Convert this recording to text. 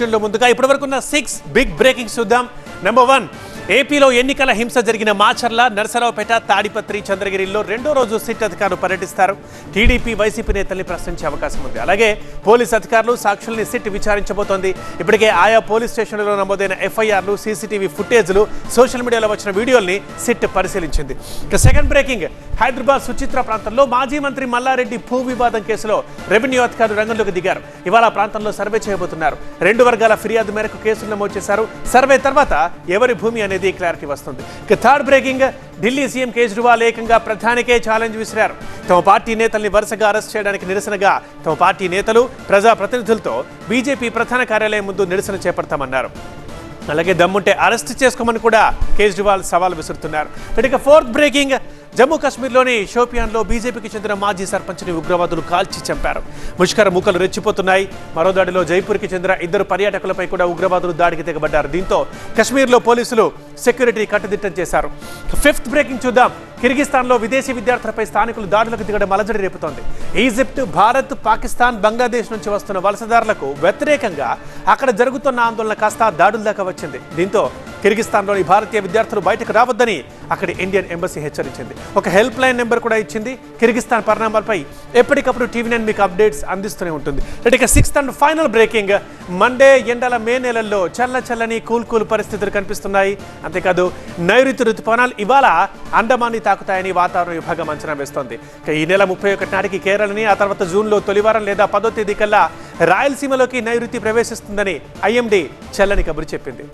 బులెటిన్లో ముందుగా ఇప్పటివరకున్న 6 big breakings చూద్దాం. నెంబర్ 1, ఏపీలో ఎన్నికల హింస జరిగిన మాచర్ల, నరసరావుపేట, తాడిపత్రి, చంద్రగిరిలో రెండో రోజు సిట్ అధికారులు పర్యటిస్తారు. టీడీపీ, వైసీపీ నేతల్ని ప్రశ్నించే అవకాశం ఉంది. అలాగే పోలీస్ అధికారులు సాక్షుల్ని సిట్ విచారించబోతోంది. ఇప్పటికే ఆయా పోలీస్ స్టేషన్లలో నమోదైన ఎఫ్ఐఆర్లు, సీసీటీవీ ఫుటేజ్లు, సోషల్ మీడియాలో వచ్చిన వీడియోల్ని సిట్ పరిశీలించింది. ఇక సెకండ్ బ్రేకింగ్, హైదరాబాద్ సుచిత్ర ప్రాంతంలో మాజీ మంత్రి మల్లారెడ్డి భూ వివాదం కేసులో రెవెన్యూ అధికారులు రంగంలోకి దిగారు. ఇవాళ ప్రాంతంలో సర్వే చేయబోతున్నారు. 2 వర్గాల ఫిర్యాదు మేరకు కేసులు నమోదు చేశారు. సర్వే తర్వాత ఎవరి భూమి అనేది క్లారిటీ వస్తుంది. ఇక third breaking, Delhi CM Kejriwal ఏకంగా ప్రధానికే ఛాలెంజ్ విసిరారు. తమ పార్టీ నేతల్ని వరుసగా అరెస్ట్ చేయడానికి నిరసనగా తమ పార్టీ నేతలు, ప్రజాప్రతినిధులతో బీజేపీ ప్రధాన కార్యాలయం ముందు నిరసన చేపడతామన్నారు. అలాగే దమ్ముంటే అరెస్ట్ చేసుకోమని కూడా కేజ్రీవాల్ సవాల్ విసురుతున్నారు. ఇక ఫోర్త్ బ్రేకింగ్, జమ్మూ కాశ్మీర్లోని షోపియాన్లో బీజేపీకి చెందిన మాజీ సర్పంచ్ని ఉగ్రవాదులు కాల్చి చంపారు. ముష్కర మూకలు రెచ్చిపోతున్నాయి. మరో దాడిలో జైపూర్కి చెందిన 2 పర్యాటకులపై కూడా ఉగ్రవాదులు దాడికి తెగబడ్డారు. దీంతో కశ్మీర్లో పోలీసులు సెక్యూరిటీ కట్టుదిట్టం చేశారు. ఫిఫ్త్ బ్రేకింగ్ చూద్దాం. కిర్గిస్తాన్లో విదేశీ విద్యార్థులపై స్థానికులు దాడులకు దిగడం అలజడి రేపుతోంది. ఈజిప్ట్, భారత్, పాకిస్తాన్, బంగ్లాదేశ్ నుంచి వస్తున్న వలసదారులకు వ్యతిరేకంగా అక్కడ జరుగుతున్న ఆందోళన కాస్త దాడుల దాకా వచ్చింది. దీంతో కిర్గిస్తాన్లోని భారతీయ విద్యార్థులు బయటకు రావద్దని అక్కడి ఇండియన్ ఎంబసీ హెచ్చరించింది. ఒక హెల్ప్ లైన్ నెంబర్ కూడా ఇచ్చింది. కిర్గిస్తాన్ పరిణామాలపై ఎప్పటికప్పుడు టీవీ9 మీకు అప్డేట్స్ అందిస్తూనే ఉంటుంది. ఇక sixth and final breaking, Monday ఎండల మే నెలల్లో చల్లని కూల్ పరిస్థితులు కనిపిస్తున్నాయి. అంతేకాదు నైరుతి ఋతుపవనాలు ఇవాళ అండమాన్ని తాకుతాయని వాతావరణ విభాగం అంచనా వేస్తోంది. ఈ నెల 31 నాటికి కేరళని, ఆ తర్వాత జూన్లో తొలివారం లేదా 10వ తేదీ కల్లా రాయలసీమలోకి నైరుతి ప్రవేశిస్తుందని ఐఎండీ చల్లని కబురు చెప్పింది.